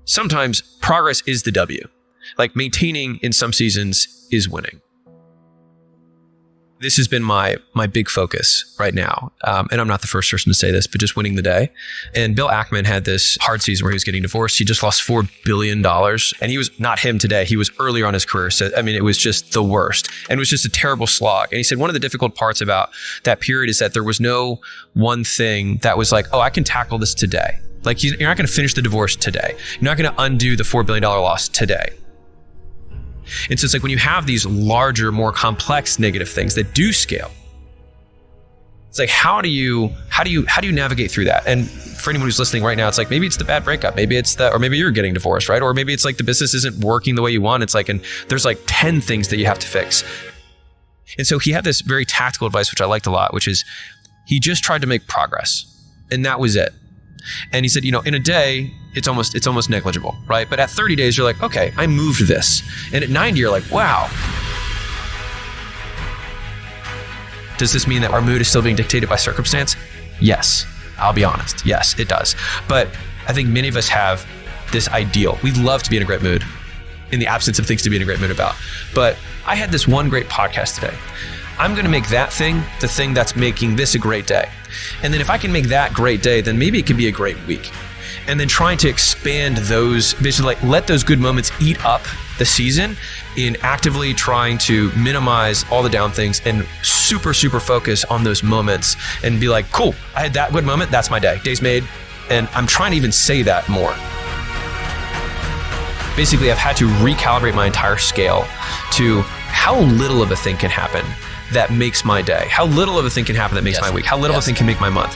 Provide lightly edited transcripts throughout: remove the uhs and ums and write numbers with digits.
sometimes progress is the W. Like maintaining in some seasons is winning. This has been my big focus right now. And I'm not the first person to say this, but just winning the day. And Bill Ackman had this hard season where he was getting divorced. He just lost $4 billion. And he was not him today. He was earlier on his career. So, I mean, it was just the worst. And it was just a terrible slog. And he said one of the difficult parts about that period is that there was no one thing that was like, oh, I can tackle this today. Like you're not going to finish the divorce today. You're not going to undo the $4 billion loss today. And so it's like when you have these larger, more complex negative things that do scale, it's like, how do you navigate through that? And for anyone who's listening right now, it's like, maybe it's the bad breakup, or maybe you're getting divorced, right? Or maybe it's like the business isn't working the way you want. It's like, and there's like 10 things that you have to fix. And so he had this very tactical advice, which I liked a lot, which is he just tried to make progress, and that was it. And he said, in a day, it's almost negligible, right? But at 30 days, you're like, okay, I moved this. And at 90, you're like, wow. Does this mean that our mood is still being dictated by circumstance? Yes, I'll be honest. Yes, it does. But I think many of us have this ideal. We love to be in a great mood in the absence of things to be in a great mood about. But I had this one great podcast today. I'm going to make that thing the thing that's making this a great day. And then if I can make that great day, then maybe it can be a great week. And then trying to expand those, basically like let those good moments eat up the season in actively trying to minimize all the down things and super, super focus on those moments and be like, cool, I had that good moment. That's my day. Day's made. And I'm trying to even say that more. Basically, I've had to recalibrate my entire scale to how little of a thing can happen that makes my day. How little of a thing can happen that makes my week. How little of a thing can make my month.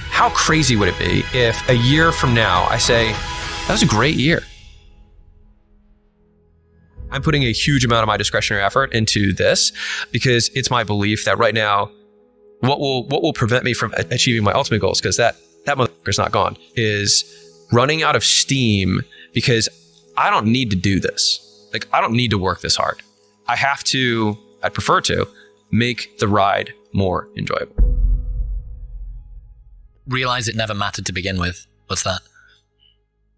How crazy would it be if a year from now I say, that was a great year. I'm putting a huge amount of my discretionary effort into this because it's my belief that right now, what will prevent me from achieving my ultimate goals, because that motherfucker's not gone, is running out of steam because I don't need to do this. Like, I don't need to work this hard. I'd prefer to make the ride more enjoyable. Realize it never mattered to begin with. What's that?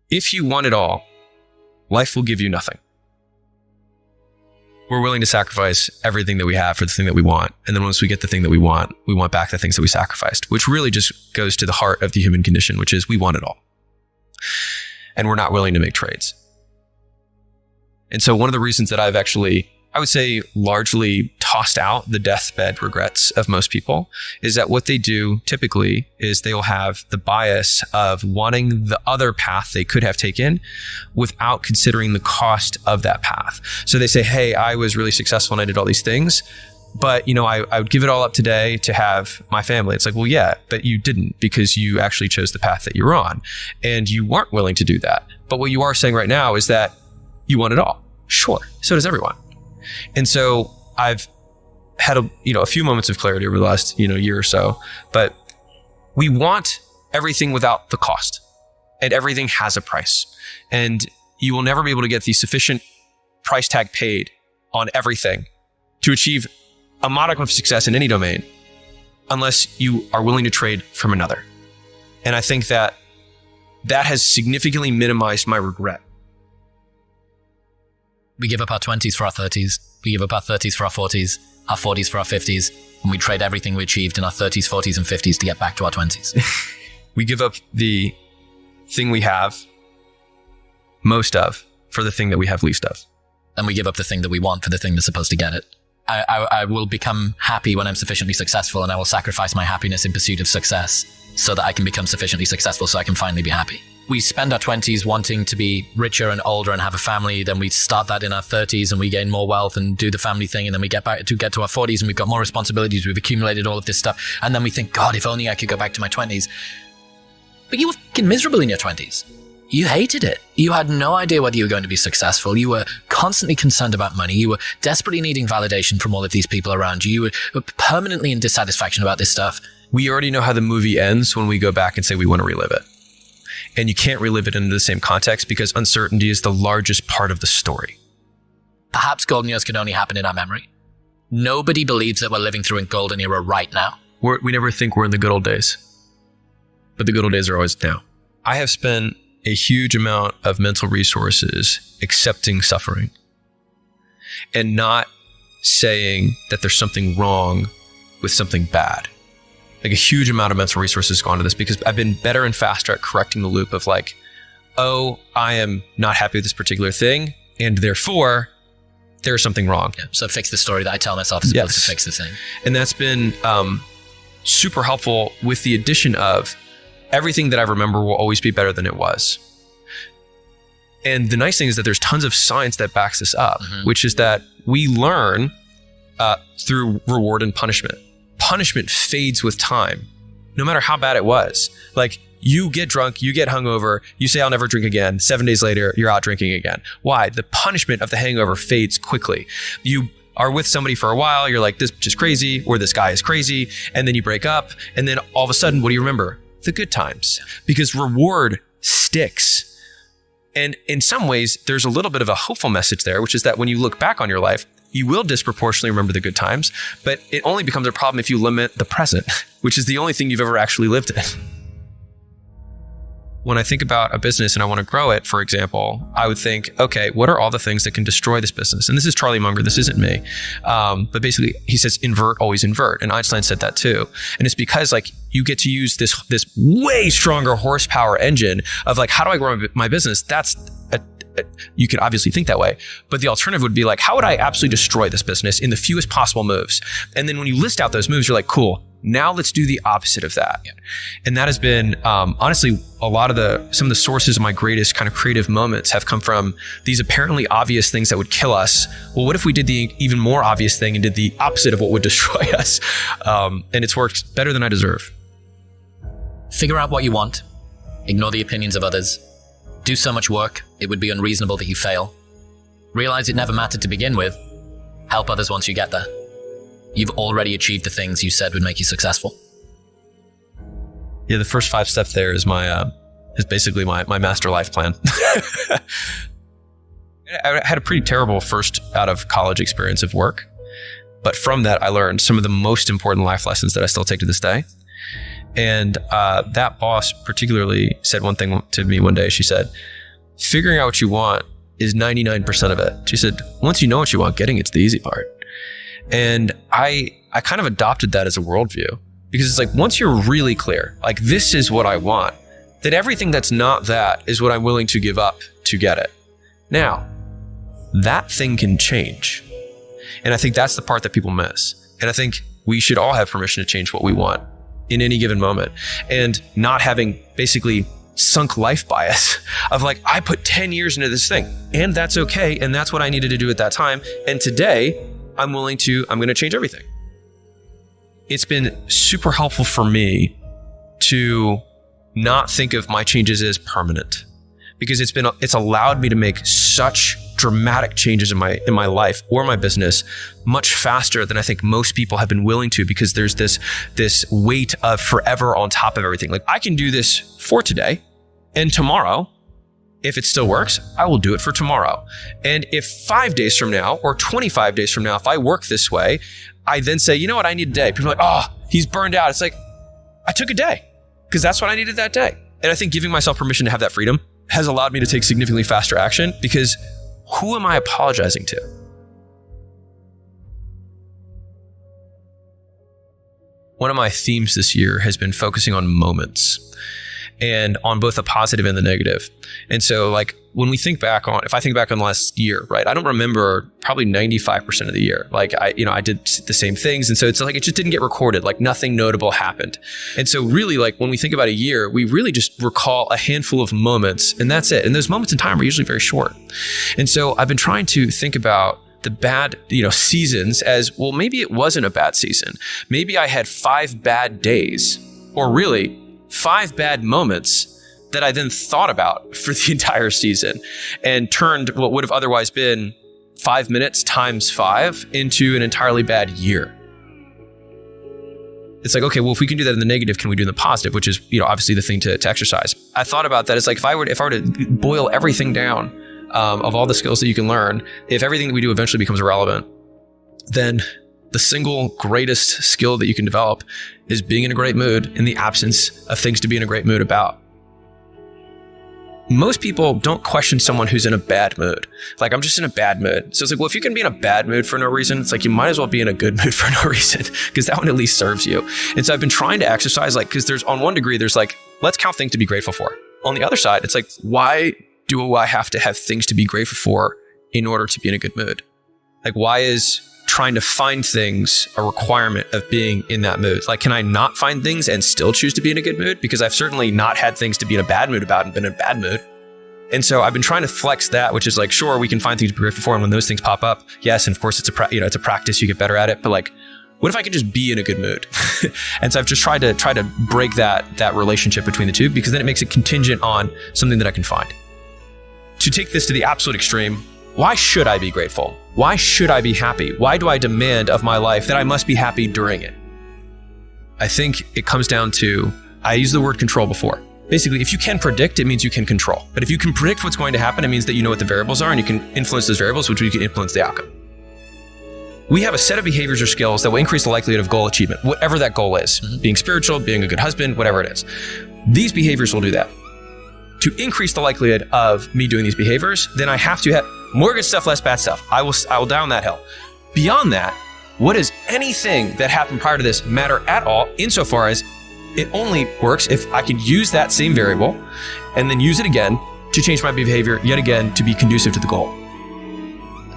If you want it all, life will give you nothing. We're willing to sacrifice everything that we have for the thing that we want. And then once we get the thing that we want back the things that we sacrificed, which really just goes to the heart of the human condition, which is we want it all. And we're not willing to make trades. And so one of the reasons that I've actually, I would say, largely tossed out the deathbed regrets of most people is that what they do typically is they will have the bias of wanting the other path they could have taken without considering the cost of that path. So they say, hey, I was really successful and I did all these things, but I would give it all up today to have my family. It's like, well, yeah, but you didn't, because you actually chose the path that you were on and you weren't willing to do that. But what you are saying right now is that you want it all. Sure. So does everyone. And so I've had a few moments of clarity over the last year or so, but we want everything without the cost, and everything has a price, and you will never be able to get the sufficient price tag paid on everything to achieve a modicum of success in any domain unless you are willing to trade from another. And I think that has significantly minimized my regret. We give up our 20s for our 30s. We give up our 30s for our 40s, our 40s for our 50s, and we trade everything we achieved in our 30s, 40s, and 50s to get back to our 20s. We give up the thing we have most of for the thing that we have least of. And we give up the thing that we want for the thing that's supposed to get it. I will become happy when I'm sufficiently successful, and I will sacrifice my happiness in pursuit of success so that I can become sufficiently successful so I can finally be happy. We spend our 20s wanting to be richer and older and have a family. Then we start that in our 30s and we gain more wealth and do the family thing. And then we get to our 40s and we've got more responsibilities. We've accumulated all of this stuff. And then we think, God, if only I could go back to my 20s. But you were fucking miserable in your 20s. You hated it. You had no idea whether you were going to be successful. You were constantly concerned about money. You were desperately needing validation from all of these people around you. You were permanently in dissatisfaction about this stuff. We already know how the movie ends when we go back and say we want to relive it. And you can't relive it in the same context because uncertainty is the largest part of the story. Perhaps golden years can only happen in our memory. Nobody believes that we're living through a golden era right now. We never think we're in the good old days. But the good old days are always now. I have spent a huge amount of mental resources accepting suffering and not saying that there's something wrong with something bad. Like a huge amount of mental resources gone to this because I've been better and faster at correcting the loop of like, oh, I am not happy with this particular thing, and therefore there's something wrong. Yeah, so fix the story that I tell myself as opposed to fix the thing. And that's been super helpful with the addition of everything that I remember will always be better than it was. And the nice thing is that there's tons of science that backs this up, which is that we learn through reward and punishment. Punishment fades with time, no matter how bad it was. Like you get drunk, you get hungover, you say, I'll never drink again. 7 days later, you're out drinking again. Why? The punishment of the hangover fades quickly. You are with somebody for a while, you're like, this bitch is crazy, or this guy is crazy, and then you break up, and then all of a sudden, what do you remember? The good times. Because reward sticks. And in some ways, there's a little bit of a hopeful message there, which is that when you look back on your life, you will disproportionately remember the good times, but it only becomes a problem if you limit the present, which is the only thing you've ever actually lived in. When I think about a business and I want to grow it, for example, I would think, okay, what are all the things that can destroy this business? And this is Charlie Munger, this isn't me. But basically he says, invert, always invert. And Einstein said that too. And it's because like you get to use this way stronger horsepower engine of like, how do I grow my business? You could obviously think that way, but the alternative would be like, how would I absolutely destroy this business in the fewest possible moves? And then when you list out those moves, you're like, cool, now let's do the opposite of that. And that has been, honestly, some of the sources of my greatest kind of creative moments have come from these apparently obvious things that would kill us. Well, what if we did the even more obvious thing and did the opposite of what would destroy us? And it's worked better than I deserve. Figure out what you want. Ignore the opinions of others. Do so much work, it would be unreasonable that you fail. Realize it never mattered to begin with. Help others once you get there. You've already achieved the things you said would make you successful. Yeah, the first 5 steps there is is basically my master life plan. I had a pretty terrible first out of college experience of work, but from that I learned some of the most important life lessons that I still take to this day. And that boss particularly said one thing to me one day. She said, figuring out what you want is 99% of it. She said, once you know what you want, getting it's the easy part. And I kind of adopted that as a worldview because it's like, once you're really clear, like this is what I want, then everything that's not that is what I'm willing to give up to get it. Now, that thing can change. And I think that's the part that people miss. And I think we should all have permission to change what we want in any given moment and not having basically sunk life bias of like, I put 10 years into this thing and that's okay. And that's what I needed to do at that time. And today I'm going to change everything. It's been super helpful for me to not think of my changes as permanent because it's allowed me to make such dramatic changes in my life or my business much faster than I think most people have been willing to, because there's this weight of forever on top of everything. Like I can do this for today and tomorrow, if it still works, I will do it for tomorrow. And if 5 days from now or 25 days from now, if I work this way, I then say, you know what, I need a day. People are like, oh, he's burned out. It's like, I took a day because that's what I needed that day. And I think giving myself permission to have that freedom has allowed me to take significantly faster action because who am I apologizing to? One of my themes this year has been focusing on moments and on both the positive and the negative. And so like when we think back on, if I think back on last year, right, I don't remember probably 95% of the year. Like I did the same things. And so it's like, it just didn't get recorded. Like nothing notable happened. And so really like when we think about a year, we really just recall a handful of moments and that's it. And those moments in time are usually very short. And so I've been trying to think about the bad, seasons as, well, maybe it wasn't a bad season. Maybe I had 5 bad days, or really 5 bad moments that I then thought about for the entire season and turned what would have otherwise been 5 minutes times 5 into an entirely bad year. It's like, okay, well, if we can do that in the negative, can we do in the positive, which is, obviously the thing to exercise. I thought about that. It's like, if I were to boil everything down, of all the skills that you can learn, if everything that we do eventually becomes irrelevant, then the single greatest skill that you can develop is being in a great mood in the absence of things to be in a great mood about. most people don't question someone who's in a bad mood. Like, I'm just in a bad mood. So it's like, well, if you can be in a bad mood for no reason, it's like, you might as well be in a good mood for no reason, because that one at least serves you. And so I've been trying to exercise, like, because there's, on one degree, there's like, let's count things to be grateful for. On the other side, it's like, why do I have to have things to be grateful for in order to be in a good mood? Like, why is trying to find things a requirement of being in that mood? Like, can I not find things and still choose to be in a good mood? Because I've certainly not had things to be in a bad mood about and been in a bad mood. And so I've been trying to flex that, which is like, sure, we can find things to be grateful for. And when those things pop up, yes, and of course it's a practice, you get better at it. But like, what if I could just be in a good mood? And so I've just tried to break that relationship between the two, because then it makes it contingent on something that I can find. To take this to the absolute extreme, why should I be grateful? Why should I be happy? Why do I demand of my life that I must be happy during it? I think it comes down to, I used the word control before. Basically, if you can predict, it means you can control. But if you can predict what's going to happen, it means that you know what the variables are and you can influence those variables, which you can influence the outcome. We have a set of behaviors or skills that will increase the likelihood of goal achievement, whatever that goal is. Being spiritual, being a good husband, whatever it is. These behaviors will do that. To increase the likelihood of me doing these behaviors, then I have to have more good stuff, less bad stuff. I will down that hill. Beyond that, what does anything that happened prior to this matter at all, insofar as it only works if I can use that same variable and then use it again to change my behavior yet again to be conducive to the goal.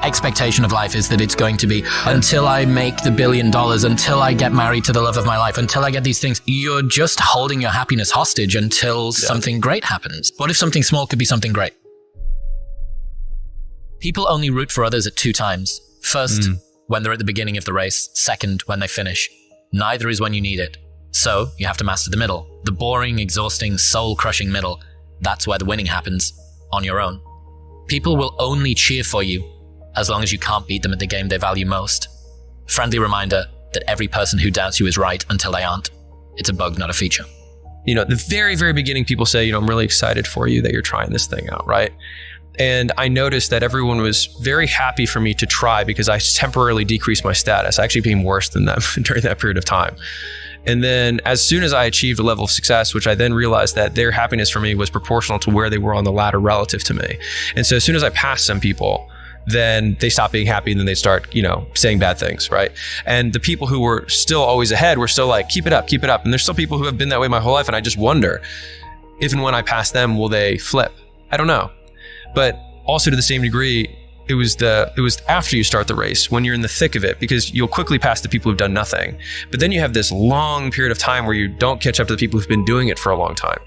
Expectation of life is that it's going to be, until I make the $1 billion, until I get married to the love of my life, until I get these things. You're just holding your happiness hostage until something great happens. What if something small could be something great? People only root for others at 2 times. First, when they're at the beginning of the race. Second, when they finish. Neither is when you need it. So you have to master the middle. The boring, exhausting, soul-crushing middle. That's where the winning happens, on your own. People will only cheer for you as long as you can't beat them at the game they value most. Friendly reminder that every person who doubts you is right until they aren't. It's a bug, not a feature. You know, at the very, very beginning, people say, I'm really excited for you that you're trying this thing out, right? And I noticed that everyone was very happy for me to try because I temporarily decreased my status. I actually became worse than them during that period of time. And then as soon as I achieved a level of success, which I then realized that their happiness for me was proportional to where they were on the ladder relative to me. And so as soon as I passed some people, then they stop being happy and then they start, saying bad things, right? And the people who were still always ahead were still like, keep it up, keep it up. And there's still people who have been that way my whole life. And I just wonder if and when I pass them, will they flip? I don't know. But also to the same degree, it was after you start the race, when you're in the thick of it, because you'll quickly pass the people who've done nothing. But then you have this long period of time where you don't catch up to the people who've been doing it for a long time.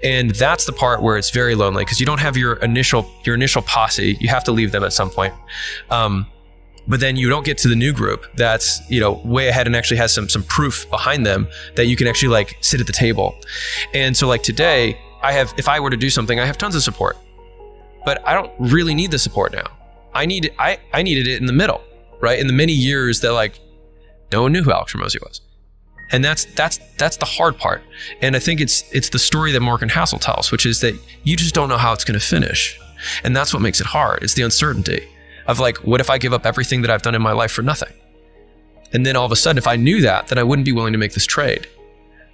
And that's the part where it's very lonely, because you don't have your initial posse. You have to leave them at some point. But then you don't get to the new group that's, way ahead and actually has some proof behind them that you can actually sit at the table. And so today, if I were to do something, I have tons of support, but I don't really need the support now. I needed it in the middle, right? In the many years that no one knew who Alex Hormozi was. And that's the hard part. And I think it's the story that Morgan Housel tells, which is that you just don't know how it's going to finish. And that's what makes it hard. It's the uncertainty of what if I give up everything that I've done in my life for nothing? And then all of a sudden, if I knew that, then I wouldn't be willing to make this trade.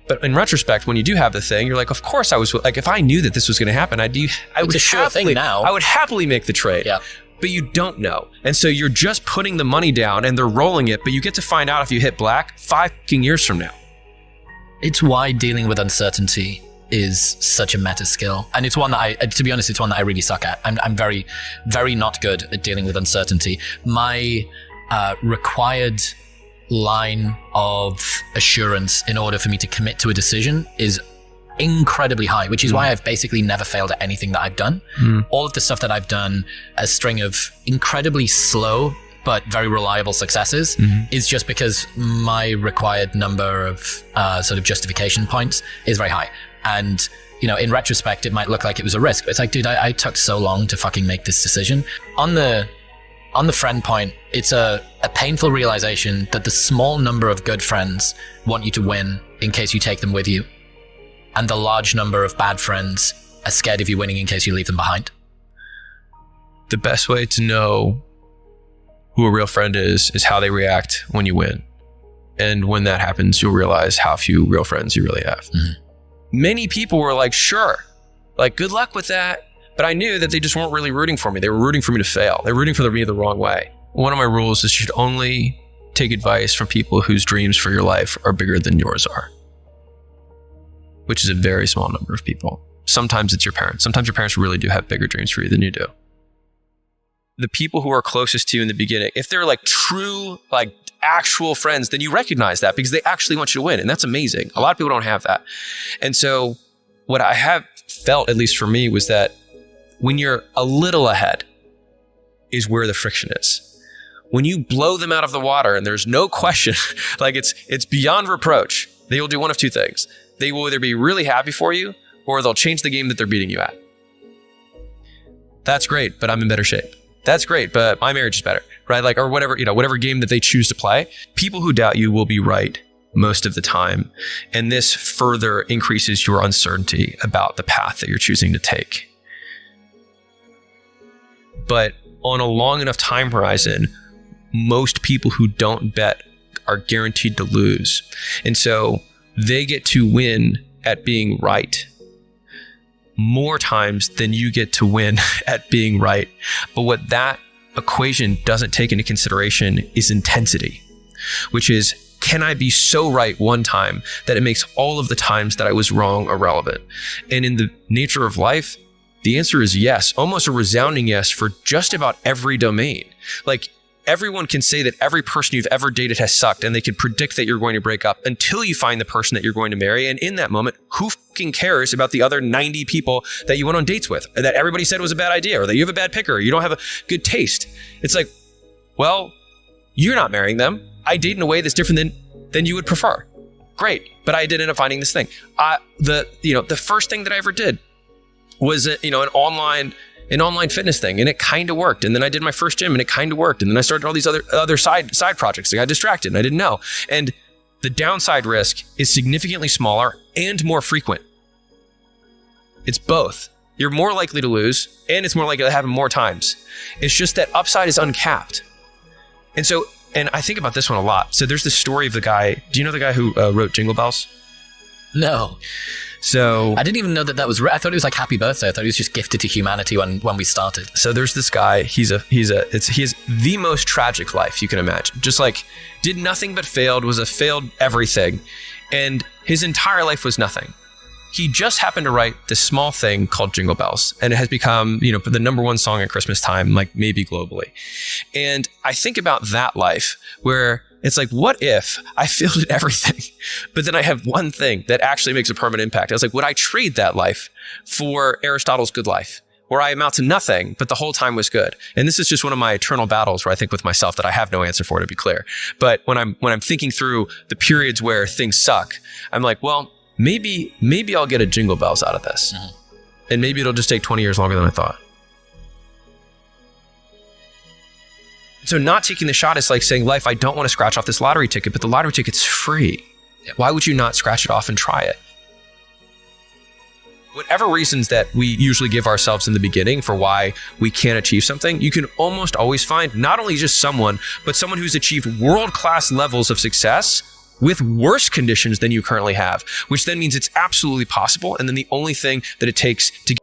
But in retrospect, when you do have the thing, you're like, of course I was, if I knew that this was going to happen, it's a sure thing now. I would happily make the trade. Yeah. But you don't know. And so you're just putting the money down and they're rolling it, but you get to find out if you hit black 5 years from now. It's why dealing with uncertainty is such a meta skill. And it's one that to be honest, it's one that I really suck at. I'm very, very not good at dealing with uncertainty. My required line of assurance in order for me to commit to a decision is incredibly high, which is why I've basically never failed at anything that I've done. All of the stuff that I've done, a string of incredibly slow but very reliable successes, is just because my required number of sort of justification points is very high. And in retrospect, it might look like it was a risk, but it's like, dude, I took so long to fucking make this decision. On the friend point, it's a painful realization that the small number of good friends want you to win in case you take them with you. And the large number of bad friends are scared of you winning in case you leave them behind. The best way to know who a real friend is how they react when you win. And when that happens, you'll realize how few real friends you really have. Many people were like, sure, good luck with that. But I knew that they just weren't really rooting for me. They were rooting for me to fail. They were rooting for me the wrong way. One of my rules is you should only take advice from people whose dreams for your life are bigger than yours are, which is a very small number of people. Sometimes it's your parents. Sometimes your parents really do have bigger dreams for you than you do. The people who are closest to you in the beginning, if they're like true, like actual friends, then you recognize that because they actually want you to win. And that's amazing. A lot of people don't have that. And so what I have felt, at least for me, was that when you're a little ahead is where the friction is. When you blow them out of the water and there's no question, like it's beyond reproach, they will do one of two things. They will either be really happy for you or they'll change the game that they're beating you at. That's great, but I'm in better shape. That's great, but my marriage is better, right? Like, or whatever, whatever game that they choose to play. People who doubt you will be right most of the time. And this further increases your uncertainty about the path that you're choosing to take. But on a long enough time horizon, most people who don't bet are guaranteed to lose. And so they get to win at being right more times than you get to win at being right. But what that equation doesn't take into consideration is intensity, which is, can I be so right one time that it makes all of the times that I was wrong irrelevant? And in the nature of life, the answer is yes, almost a resounding yes for just about every domain. Like, everyone can say that every person you've ever dated has sucked, and they can predict that you're going to break up until you find the person that you're going to marry. And in that moment, who fucking cares about the other 90 people that you went on dates with, or that everybody said was a bad idea, or that you have a bad picker, or you don't have a good taste? It's like, well, you're not marrying them. I date in a way that's different than you would prefer. Great, but I did end up finding this thing. The first thing that I ever did was an online fitness thing, and it kind of worked. And then I did my first gym, and it kind of worked. And then I started all these other side projects. I got distracted, and I didn't know. And the downside risk is significantly smaller and more frequent. It's both. You're more likely to lose, and it's more likely to happen more times. It's just that upside is uncapped. And I think about this one a lot. So there's this story of the guy. Do you know the guy who wrote Jingle Bells? No. So I didn't even know that was. I thought it was like Happy Birthday. I thought he was just gifted to humanity when we started. So there's this guy. He has the most tragic life you can imagine. Just like did nothing but failed. Was a failed everything, and his entire life was nothing. He just happened to write this small thing called Jingle Bells, and it has become, the number one song at Christmas time, like maybe globally. And I think about that life where it's like, what if I failed at everything, but then I have one thing that actually makes a permanent impact? I was like, would I trade that life for Aristotle's good life, where I amount to nothing, but the whole time was good? And this is just one of my eternal battles where I think with myself that I have no answer for, to be clear. But when I'm thinking through the periods where things suck, I'm like, well, maybe I'll get a Jingle Bells out of this. Mm-hmm. And maybe it'll just take 20 years longer than I thought. So not taking the shot is like saying, life, I don't want to scratch off this lottery ticket, but the lottery ticket's free. Yeah. Why would you not scratch it off and try it? Whatever reasons that we usually give ourselves in the beginning for why we can't achieve something, you can almost always find not only just someone, but someone who's achieved world-class levels of success with worse conditions than you currently have, which then means it's absolutely possible. And then the only thing that it takes to